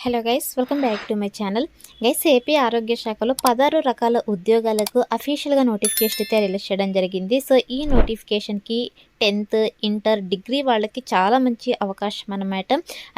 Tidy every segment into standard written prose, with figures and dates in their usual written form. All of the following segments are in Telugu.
Hello guys, welcome back to my channel. Guys, AP ఆరోగ్య శాఖలో 16 రకాల ఉద్యోగాలకు అఫీషియల్గా నోటిఫికేషన్ అయితే రిలీజ్ చేయడం జరిగింది. సో ఈ నోటిఫికేషన్కి 10th, ఇంటర్, డిగ్రీ వాళ్ళకి చాలా మంచి అవకాశం అన్నమాట.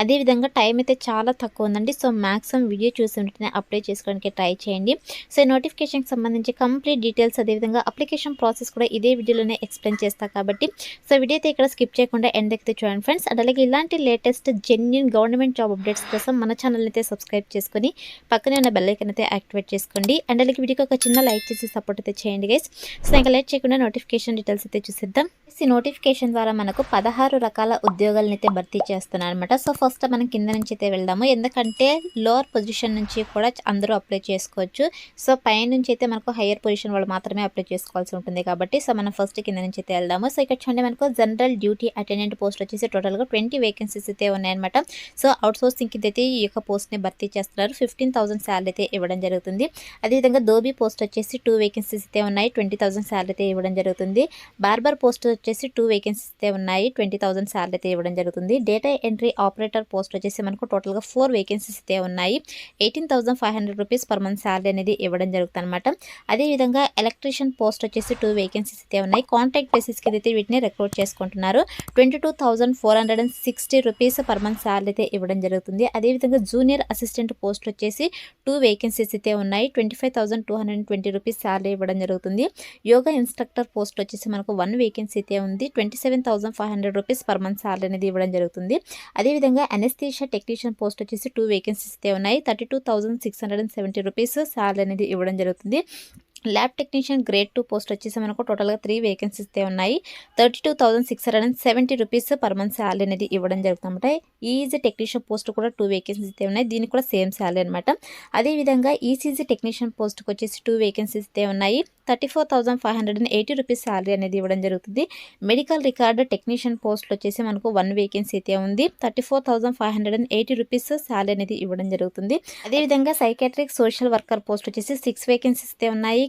అదేవిధంగా టైం అయితే చాలా తక్కువ ఉందండి. సో మ్యాక్సిమం వీడియో చూసి ఉంటేనే అప్లై చేసుకోవడానికి ట్రై చేయండి. సో ఈ నోటిఫికేషన్కి సంబంధించి కంప్లీట్ డీటెయిల్స్, అదేవిధంగా అప్లికేషన్ ప్రాసెస్ కూడా ఇదే వీడియోలోనే ఎక్స్ప్లెయిన్ చేస్తాను కాబట్టి సో వీడియో అయితే ఇక్కడ స్కిప్ చేయకుండా ఎండ్ అయితే చూడండి ఫ్రెండ్స్. అండ్ అలాగే ఇలాంటి latest genuine government job updates కోసం మన ఛానల్ అయితే సబ్స్క్రైబ్ చేసుకొని పక్కనే ఉన్న బెల్ ఐకాన్ అయితే యాక్టివేట్ చేసుకోండి. అండ్ అలాగే వీడియోకి ఒక చిన్న లైక్ చేసి సపోర్ట్ అయితే చేయండి గైస్. సో ఇంకా లేట్ చేయకుండా నోటిఫికేషన్ డీటెయిల్స్ అయితే చూసేద్దాం. ఈ నోటిఫికేషన్ ద్వారా మనకు 16 రకాల ఉద్యోగాలను అయితే భర్తీ చేస్తున్నారు అనమాట. సో ఫస్ట్ మనం కింద నుంచి అయితే వెళ్దాము, ఎందుకంటే లోవర్ పొజిషన్ నుంచి కూడా అందరూ అప్లై చేసుకోవచ్చు. సో పై నుంచి అయితే మనకు హయ్యర్ పొజిషన్ వాళ్ళు మాత్రమే అప్లై చేసుకోవాల్సి ఉంటుంది కాబట్టి సో మనం ఫస్ట్ కింద నుంచి అయితే వెళ్దాము. సో ఇక్కడ చూడండి, మనకు జనరల్ డ్యూటీ అటెండెంట్ పోస్ట్ వచ్చేసి టోటల్గా 20 వేకెన్సీస్ అయితే ఉన్నాయన్నమాట. సో అవుట్ సోర్సింగ్ అయితే ఈ యొక్క పోస్ట్ని భర్తీ చేస్తున్నారు. 15,000 శాలరీ అయితే ఇవ్వడం జరుగుతుంది. అదేవిధంగా దోబీ పోస్ట్ వచ్చేసి 2 వేకెన్సీస్ అయితే ఉన్నాయి, 20,000 శాలరీ అయితే ఇవ్వడం జరుగుతుంది. బార్బర్ పోస్ట్ వచ్చేసి 2 వేకెన్సీస్ అయితే ఉన్నాయి, 20,000 శాలరీ అయితే ఇవ్వడం జరుగుతుంది. డేటా ఎంట్రీ ఆపరేటర్ పోస్ట్ వచ్చేసి మనకు టోటల్గా 4 వేకెన్సీస్ అయితే ఉన్నాయి, 18,500 రూపీస్ పర్ మంత్ శాలరీ అనేది ఇవ్వడం జరుగుతుంది అనమాట. అదేవిధంగా ఎలక్ట్రీషియన్ పోస్ట్ వచ్చేసి 2 వేకెన్సీస్ అయితే ఉన్నాయి, కాంట్రాక్ట్ బేసిస్కి అయితే వీటిని రిక్రూట్ చేసుకుంటున్నారు. 22,460 రూపీస్ పర్ మంత్ శాలరీ అయితే ఇవ్వడం జరుగుతుంది. అదేవిధంగా జూనియర్ అసిస్టెంట్ పోస్ట్ వచ్చేసి 2 వేకెన్సీస్ అయితే ఉన్నాయి, 25,220 రూపీస్ శాలరీ ఇవ్వడం జరుగుతుంది. యోగా ఇన్స్ట్రక్టర్ పోస్ట్ వచ్చేసి మనకు 1 వేకెన్సీ అయితే ఉంది, 27,500 రూపీస్ పర్ మంత్ శాలరీ అనేది ఇవ్వడం జరుగుతుంది. అదేవిధంగా అనెస్థీషియా టెక్నీషియన్ పోస్ట్ వచ్చేసి 2 వేకెన్సీస్ అయితే ఉన్నాయి, 32,670 రూపీస్ శాలరీ అనేది ఇవ్వడం జరుగుతుంది. ల్యాబ్ టెక్నీషియన్ గ్రేడ్ 2 పోస్ట్ వచ్చేసి మనకు టోటల్గా 3 వేకెన్సీస్ అయితే ఉన్నాయి, 32,670 రూపీస్ పర్ మంత్ శాలరీ అనేది ఇవ్వడం జరుగుతుందన్నమాట. ఈజీ టెక్నీషియన్ పోస్ట్ కూడా 2 వేకెన్సీస్ అయితే ఉన్నాయి, దీనికి కూడా సేమ్ శాలరీ అనమాట. అదేవిధంగా ఈసీజీ టెక్నీషియన్ పోస్ట్కి వచ్చేసి 2 వేకెన్సీస్ అయితే ఉన్నాయి, 34,580 రూపీస్ శాలరీ అనేది ఇవ్వడం జరుగుతుంది. మెడికల్ రికార్డ్ టెక్నీషియన్ పోస్ట్లో వచ్చేసి మనకు 1 వేకెన్సీ అయితే ఉంది, 34,580 రూపీస్ శాలరీ అనేది ఇవ్వడం జరుగుతుంది. అదేవిధంగా సైకాట్రిక్ సోషల్ వర్కర్ పోస్ట్ వచ్చేసి 6 వేకెన్సీస్ అయితే ఉన్నాయి,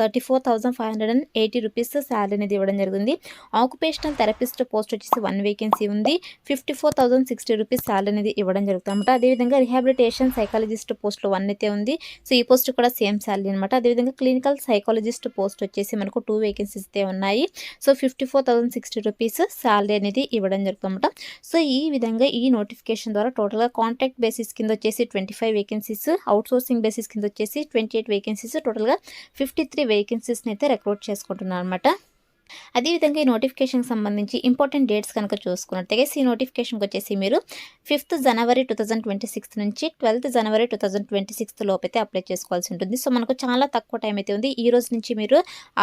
34,580 రూపీస్ శాలరీ అనేది ఇవ్వడం జరిగింది. ఆక్యుపేషనల్ థెరపిస్ట్ పోస్ట్ వచ్చేసి 1 వేకెన్సీ ఉంది, 54,060 రూపీస్ శాలరీ అనేది ఇవ్వడం జరుగుతుంది అనమాట. అదేవిధంగా రిహాబిలిటేషన్ సైకాలజిస్ట్ పోస్ట్లో 1 అయితే ఉంది, సో ఈ పోస్ట్ కూడా సేమ్ శాలరీ అనమాట. అదేవిధంగా క్లినికల్ సైకాలజిస్ట్ పోస్ట్ వచ్చేసి మనకు 2 వేకెన్సీస్ అయితే ఉన్నాయి, సో 54,060 రూపీస్ శాలరీ అనేది ఇవ్వడం జరుగుతుందన్నమాట. సో ఈ విధంగా ఈ నోటిఫికేషన్ ద్వారా టోటల్గా కాంట్రాక్ట్ బేసిస్ కింద వచ్చేసి 25 వేకెన్సీస్, అవుట్ సోర్సింగ్ బేసిస్ కింద వచ్చేసి 28 వేకెన్సీస్, టోటల్గా 53 వేకెన్సీస్ని అయితే రిక్రూట్ చేసుకుంటున్నారు అనమాట. అదేవిధంగా ఈ నోటిఫికేషన్కి సంబంధించి ఇంపార్టెంట్ డేట్స్ కనుక చూసుకున్నట్టయితే ఈ నోటిఫికేషన్కి వచ్చేసి మీరు 5th జనవరి 2026 నుంచి 12th జనవరి 2026 లోపైతే అప్లై చేసుకోవాల్సి ఉంటుంది. సో మనకు చాలా తక్కువ టైం అయితే ఉంది. ఈ రోజు నుంచి మీరు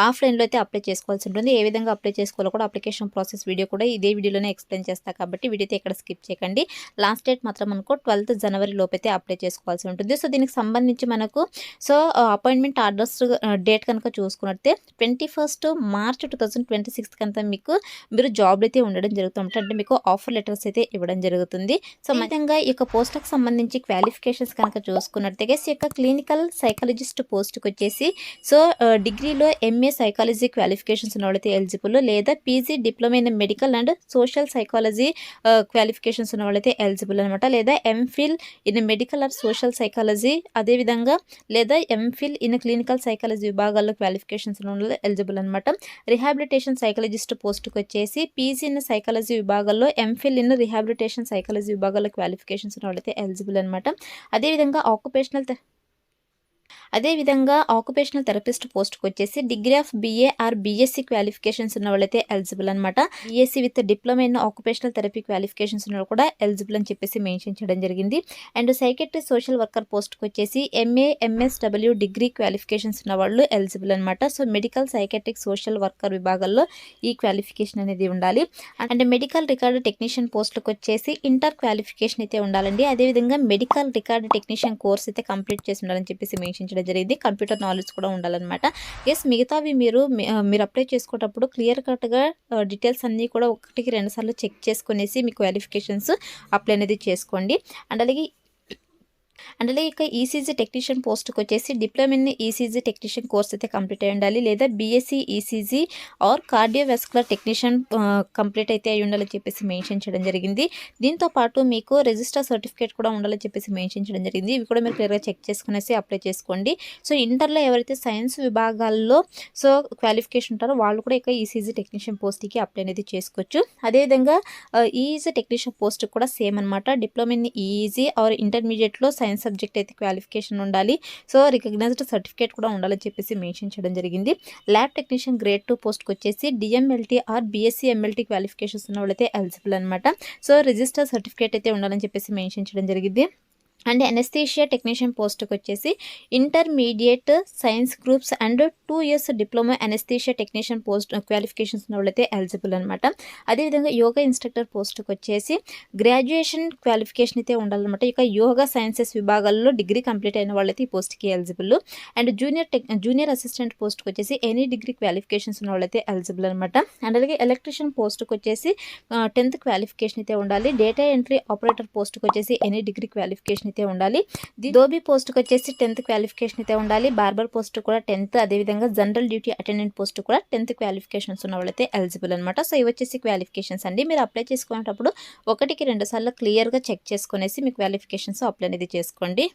ఆఫ్లైన్లో అయితే అప్లై చేసుకోవాల్సి ఉంటుంది. ఏ విధంగా అప్లై చేసుకోవాలో కూడా అప్లికేషన్ ప్రాసెస్ వీడియో కూడా ఇదే వీడియోలోనే ఎక్స్ప్లెయిన్ చేస్తాను కాబట్టి వీడియో అయితే ఇక్కడ స్కిప్ చేయకండి. లాస్ట్ డేట్ మాత్రం మనకు 12th జనవరి లోపైతే అప్లై చేసుకోవాల్సి ఉంటుంది. సో దీనికి సంబంధించి మనకు సో అపాయింట్మెంట్ ఆర్డర్స్ డేట్ కనుక చూసుకున్నట్టే 21st మార్చ్ 2026 కంతా మీరు జాబ్ అయితే ఉండడం జరుగుతుంది, అంటే మీకు ఆఫర్ లెటర్స్ అయితే ఇవ్వడం జరుగుతుంది. సో విధంగా ఈ యొక్క పోస్ట్కి సంబంధించి క్వాలిఫికేషన్స్ కనుక చూసుకున్నట్టయితే ఈ యొక్క క్లినికల్ సైకాలజిస్ట్ పోస్ట్కి వచ్చేసి సో డిగ్రీలో ఎంఏ సైకాలజీ క్వాలిఫికేషన్స్ ఉన్న వాళ్ళైతే ఎలిజిబుల్, లేదా PG diploma in medical and social psychology qualifications ఉన్న వాళ్ళైతే ఎలిజిబుల్ అనమాట, లేదా MPhil in medical are social psychology, అదేవిధంగా లేదా ఎంఫిల్ ఇన్ క్లినికల్ సైకాలజీ విభాగాల్లో క్వాలిఫికేషన్స్ ఉన్న వాళ్ళు ఎలిజిబుల్ అనమాట. రిహాబిలిటేషన్ సైకాలజిస్ట్ పోస్ట్కి వచ్చేసి పీజీ ఇన్ సైకాలజీ విభాగాల్లో, ఎంఫిల్ ఇన్ రిహాబిలిటేషన్ సైకాలజీ విభాగాల్లో క్వాలిఫికేషన్స్ ఉన్న వాళ్ళైతే ఎలిజిబుల్ అనమాట. అదేవిధంగా ఆక్యుపేషనల్ థెరపిస్ట్ పోస్ట్కి వచ్చేసి degree of BA or BSc qualifications ఉన్న వాళ్ళైతే ఎలిజిబుల్ అనమాట. BSc with diploma in occupational therapy qualifications ఉన్న వాళ్ళు కూడా ఎలిజిబుల్ అని చెప్పేసి మెన్షన్ చేయడం జరిగింది. అండ్ సైకెట్రీ సోషల్ వర్కర్ పోస్ట్కి వచ్చేసి ఎంఏ ఎంఎస్డబ్ల్యూ డిగ్రీ క్వాలిఫికేషన్స్ ఉన్న వాళ్ళు ఎలిజిబుల్ అనమాట. So medical psychiatric social worker విభాగాల్లో ఈ క్వాలిఫికేషన్ అనేది ఉండాలి. అండ్ మెడికల్ రికార్డు టెక్నీషియన్ పోస్ట్కి వచ్చేసి ఇంటర్ క్వాలిఫికేషన్ అయితే ఉండాలండి. అదేవిధంగా మెడికల్ రికార్డు టెక్నీషియన్ కోర్స్ అయితే కంప్లీట్ చేసి ఉండాలని చెప్పేసి మెన్షన్ చేయడం జరిగింది. కంప్యూటర్ నాలెడ్జ్ కూడా ఉండాలన్నమాట. ఎస్, మిగతావి మీరు అప్లై చేసుకునేటప్పుడు క్లియర్ కట్గా డీటెయిల్స్ అన్నీ కూడా 1కి 2 సార్లు చెక్ చేసుకునేసి మీ క్వాలిఫికేషన్స్ అప్లై అనేది చేసుకోండి. అండ్ అలాగే అండ్ అలాగే ఇక ఈసీజీ టెక్నీషియన్ పోస్ట్కి వచ్చేసి diploma in ECG technician course అయితే కంప్లీట్ అయి ఉండాలి, లేదా BSc ECG or cardiovascular technician complete అయితే అయి ఉండాలని చెప్పేసి మెన్షన్ చేయడం జరిగింది. దీంతో పాటు మీకు రిజిస్టర్ సర్టిఫికేట్ కూడా ఉండాలని చెప్పేసి మెన్షన్ చేయడం జరిగింది. ఇవి కూడా మీరు క్లియర్గా చెక్ చేసుకునేసి అప్లై చేసుకోండి. సో ఇంటర్లో ఎవరైతే సైన్స్ విభాగాల్లో సో క్వాలిఫికేషన్ ఉంటారో వాళ్ళు కూడా ఇక ఈసీజీ టెక్నీషియన్ పోస్ట్కి అప్లై అనేది చేసుకోవచ్చు. అదేవిధంగా ఈఈజీ టెక్నీషియన్ పోస్ట్ కూడా సేమ్ అనమాట. డిప్లొమా ఇన్ ఈఈజీ ఆర్ ఇంటర్మీడియట్లో సైన్స్ సబ్జెక్ట్ అయితే క్వాలిఫికేషన్ ఉండాలి. సో రికగ్నైజ్డ్ సర్టిఫికేట్ కూడా ఉండాలని చెప్పేసి మెన్షన్ చేయడం జరిగింది. ల్యాబ్ టెక్నీషియన్ గ్రేడ్ 2 పోస్ట్కి వచ్చేసి DMLT or BSc MLT qualifications ఉన్న వాళ్ళైతే ఎలిజిబుల్ అనమాట. సో రిజిస్టర్ సర్టిఫికేట్ అయితే ఉండాలని చెప్పేసి మెన్షన్ చేయడం జరిగింది. అండ్ ఎనస్థీషియా టెక్నీషియన్ పోస్ట్కి వచ్చేసి intermediate science groups and 2 years diploma anaesthesia technician post qualifications ఉన్న వాళ్ళైతే ఎలిజిబుల్ అనమాట. అదేవిధంగా యోగా ఇన్స్ట్రక్టర్ పోస్ట్కి వచ్చేసి గ్రాడ్యుయేషన్ క్వాలిఫికేషన్ అయితే ఉండాలన్నమాట. ఇక యోగా సైన్సెస్ విభాగాల్లో డిగ్రీ కంప్లీట్ అయిన వాళ్ళైతే ఈ పోస్ట్కి ఎలిజిబుల్. అండ్ జూనియర్ అసిస్టెంట్ పోస్ట్కి వచ్చేసి ఎనీ డిగ్రీ క్వాలిఫికేషన్స్ ఉన్న వాళ్ళైతే ఎలిజిబుల్ అనమాట. అండ్ అలాగే ఎలక్ట్రీషియన్ పోస్ట్కి వచ్చేసి 10th క్వాలిఫికేషన్ అయితే ఉండాలి. డేటా ఎంట్రీ ఆపరేటర్ పోస్ట్కి వచ్చేసి ఎనీ డిగ్రీ క్వాలిఫికేషన్ అయితే ఉండాలి. దోబీ పోస్ట్కి వచ్చేసి 10th క్వాలిఫికేషన్ అయితే ఉండాలి. బార్బర్ పోస్ట్ కూడా 10th. అదేవిధంగా జనరల్ డ్యూటీ అటెండెంట్ పోస్ట్ కూడా 10th క్వాలిఫికేషన్స్ ఉన్న వాళ్ళైతే ఎలిజిబుల్ అనమాట. సో ఇవి వచ్చేసి క్వాలిఫికేషన్స్ అండి. మీరు అప్లై చేసుకునేటప్పుడు 1-2 సార్లు క్లియర్గా చెక్ చేసుకునేసి మీ క్వాలిఫికేషన్స్ అప్లై అనేది చేసుకోండి.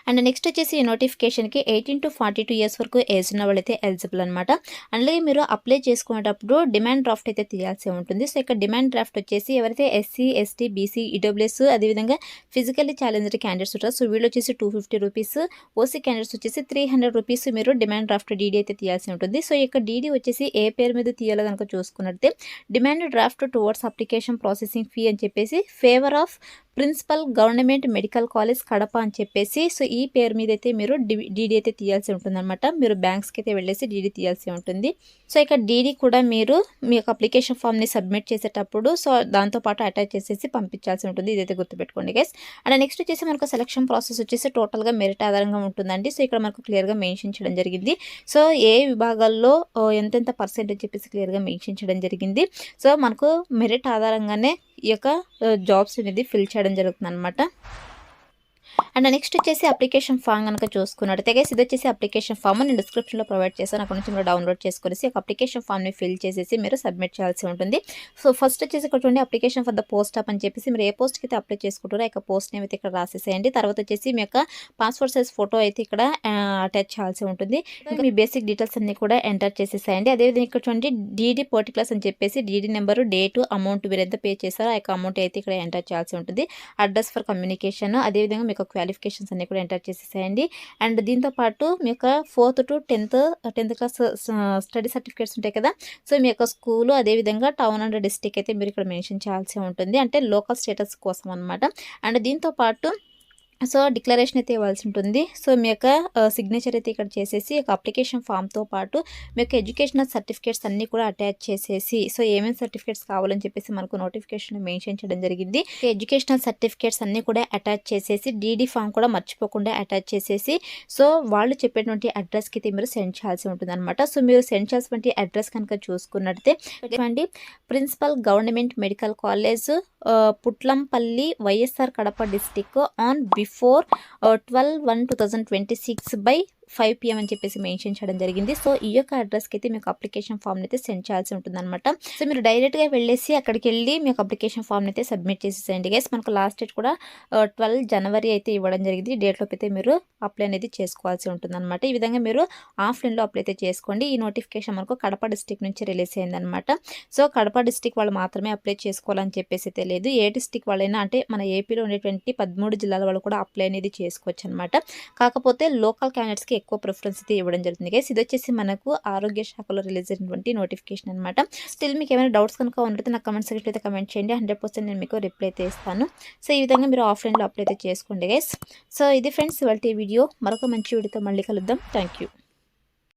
అండ్ నెక్స్ట్ వచ్చేసి ఈ నోటిఫికేషన్కి 18 to 42 years వరకు ఏజ్ ఉన్న వాళ్ళైతే ఎలిజిబుల్ అనమాట. అలాగే మీరు అప్లై చేసుకునేటప్పుడు డిమాండ్ డ్రాఫ్ట్ అయితే తీయాల్సి ఉంటుంది. సో ఇక్కడ డిమాండ్ డ్రాఫ్ట్ వచ్చేసి ఎవరైతే ఎస్సీ, ఎస్టీ, బీసీ, ఈడబ్ల్యూఎస్ అదేవిధంగా ఫిజికల్లీ ఛాలెంజ్డ్ క్యాండిడేట్స్ ఉంటారు. సో వీళ్ళు వచ్చేసి 250 రూపీస్, ఓసీ క్యాండిడేట్స్ వచ్చేసి 300 రూపీస్ మీరు డిమాండ్ డ్రాఫ్ట్ డీడీ అయితే తీయాల్సి ఉంటుంది. సో ఇక్కడ డీడీ వచ్చేసి ఏ పేరు మీద తీయాలో కనుక చూసుకున్నట్టే demand draft towards application processing fee అని చెప్పేసి favour of principal government medical college Kadapa అని చెప్పేసి సో ఈ పేరు మీద అయితే మీరు డీడీ అయితే తీయాల్సి ఉంటుంది అనమాట. మీరు బ్యాంక్స్కి అయితే వెళ్ళేసి డీడీ తీయాల్సి ఉంటుంది. సో ఇక డీడీ కూడా మీరు మీ యొక్క అప్లికేషన్ ఫామ్ని సబ్మిట్ చేసేటప్పుడు సో దాంతోపాటు అటాచ్ చేసేసి పంపించాల్సి ఉంటుంది. ఇదైతే గుర్తుపెట్టుకోండి గైస్. అండ్ నెక్స్ట్ వచ్చేసి మనకు సెలక్షన్ ప్రాసెస్ వచ్చేసి టోటల్గా మెరిట్ ఆధారంగా ఉంటుందండి. సో ఇక్కడ మనకు క్లియర్గా మెన్షన్ చేయడం జరిగింది. సో ఏ విభాగాల్లో ఎంతెంత పర్సెంటేజ్ చెప్పేసి క్లియర్గా మెన్షన్ చేయడం జరిగింది. సో మనకు మెరిట్ ఆధారంగానే ఈ యొక్క జాబ్స్ అనేది ఫిల్ చేయడం జరుగుతుంది అనమాట. అండ్ నెక్స్ట్ వచ్చేసి అప్లికేషన్ ఫామ్ కనుక చూసుకున్నట్టయితే గైస్ ఇది వచ్చేసి అప్లికేషన్ ఫామ్ నేను డిస్క్రిప్షన్లో ప్రొవైడ్ చేస్తాను. అక్కడ నుంచి మీరు డౌన్లోడ్ చేసుకునేసి ఒక అప్లికేషన్ ఫామ్ని ఫిల్ చేసేసి మీరు సబ్మిట్ చేయాల్సి ఉంటుంది. సో ఫస్ట్ వచ్చేసి ఇక్కడ చూడండి application for the post of అని చెప్పేసి మీరు ఏ పోస్ట్కి అయితే అప్లై చేసుకుంటారో ఆ పోస్ట్ నేమ్ అయితే ఇక్కడ రాసేసేయండి. తర్వాత వచ్చేసి మీ యొక్క పాస్పోర్ట్ సైజ్ ఫోటో అయితే ఇక్కడ అటాచ్ చేయాల్సి ఉంటుంది. ఇంకా మీ బేసిక్ డీటెయిల్స్ అన్ని కూడా ఎంటర్ చేసేసేయండి. అదేవిధంగా ఇక్కడ చూడండి డీడీ పర్టికులర్స్ అని చెప్పేసి డీడీ నెంబరు, డేటు, అమౌంట్ మీరు ఎంత పే చేస్తారో ఆ అమౌంట్ అయితే ఇక్కడ ఎంటర్ చేయాల్సి ఉంటుంది. అడ్రస్ ఫర్ కమ్యూనికేషన్, అదేవిధంగా మీకు క్వాలిఫికేషన్స్ అన్ని కూడా ఎంటర్ చేసేసేయండి. అండ్ దీంతో పాటు మీ యొక్క 4th to 10th class study certificates ఉంటాయి కదా. సో మీ యొక్క స్కూలు అదేవిధంగా టౌన్ అండ్ డిస్ట్రిక్ట్ అయితే మీరు ఇక్కడ మెన్షన్ చేయాల్సి ఉంటుంది. అంటే లోకల్ స్టేటస్ కోసం అనమాట. అండ్ దీంతో పాటు సో డిక్లరేషన్ అయితే ఇవ్వాల్సి ఉంటుంది. సో మీ యొక్క సిగ్నేచర్ అయితే ఇక్కడ చేసేసి ఒక అప్లికేషన్ ఫామ్తో పాటు మీ యొక్క ఎడ్యుకేషనల్ సర్టిఫికేట్స్ అన్నీ కూడా అటాచ్ చేసేసి సో ఏమేమి సర్టిఫికేట్స్ కావాలని చెప్పేసి మనకు నోటిఫికేషన్ మెన్షన్ చేయడం జరిగింది. ఎడ్యుకేషనల్ సర్టిఫికేట్స్ అన్నీ కూడా అటాచ్ చేసేసి డీడీ ఫామ్ కూడా మర్చిపోకుండా అటాచ్ చేసేసి సో వాళ్ళు చెప్పేటువంటి అడ్రస్కి అయితే మీరు సెండ్ చేయాల్సి ఉంటుంది అనమాట. సో మీరు సెండ్ చేయాల్సినటువంటి అడ్రస్ కనుక చూసుకున్నట్టయితే principal government medical college Putlampalli YSR Kadapa district on before 12/1/2026 by 5 PM అని చెప్పేసి మెన్షన్ చేయడం జరిగింది. సో ఈ యొక్క అడ్రస్కి అయితే మీకు అప్లికేషన్ ఫామ్ని అయితే సెండ్ చేయాల్సి ఉంటుంది అనమాట. సో మీరు డైరెక్ట్గా వెళ్ళేసి అక్కడికి వెళ్ళి మీకు అప్లికేషన్ ఫామ్ని అయితే సబ్మిట్ చేసేసేయండి గైస్. మనకు లాస్ట్ డేట్ కూడా 12 జనవరి అయితే ఇవ్వడం జరిగింది. డేట్లోకి అయితే మీరు అప్లై అనేది చేసుకోవాల్సి ఉంటుంది అనమాట. ఈ విధంగా మీరు ఆఫ్లైన్లో అప్లై అయితే చేసుకోండి. ఈ నోటిఫికేషన్ మనకు కడప డిస్టిక్ నుంచి రిలీజ్ అయిందనమాట. సో కడప డిస్టిక్ వాళ్ళు మాత్రమే అప్లై చేసుకోవాలని చెప్పేసి అయితే లేదు. ఏ డిస్టిక్ వాళ్ళైనా అంటే మన ఏపీలో ఉండేటువంటి 13 జిల్లాల వాళ్ళు కూడా అప్లై అనేది చేసుకోవచ్చు అనమాట. కాకపోతే లోకల్ క్యాండిడేట్స్కి ఎక్కువ ప్రిఫరెన్స్ అయితే ఇవ్వడం జరుగుతుంది గైస్. ఇది వచ్చేసి మనకు ఆరోగ్య శాఖలో రిలీజ్ అయినటువంటి నోటిఫికేషన్ అనమాట. స్టిల్ మీకు ఏమైనా డౌట్స్ కనుక ఉన్నట్లయితే నాకు కమెంట్ సెక్షన్లో అయితే కమెంట్ చేయండి. 100% నేను మీకు రిప్లై అయితే ఇస్తాను. సో ఈ విధంగా మీరు ఆఫ్లైన్లో అప్లై అయితే చేసుకోండి గైస్. సో ఇది ఫ్రెండ్స్ ఇవాళ వీడియో. మరొక మంచి వీడియోతో మళ్ళీ కలుద్దాం. Thank you.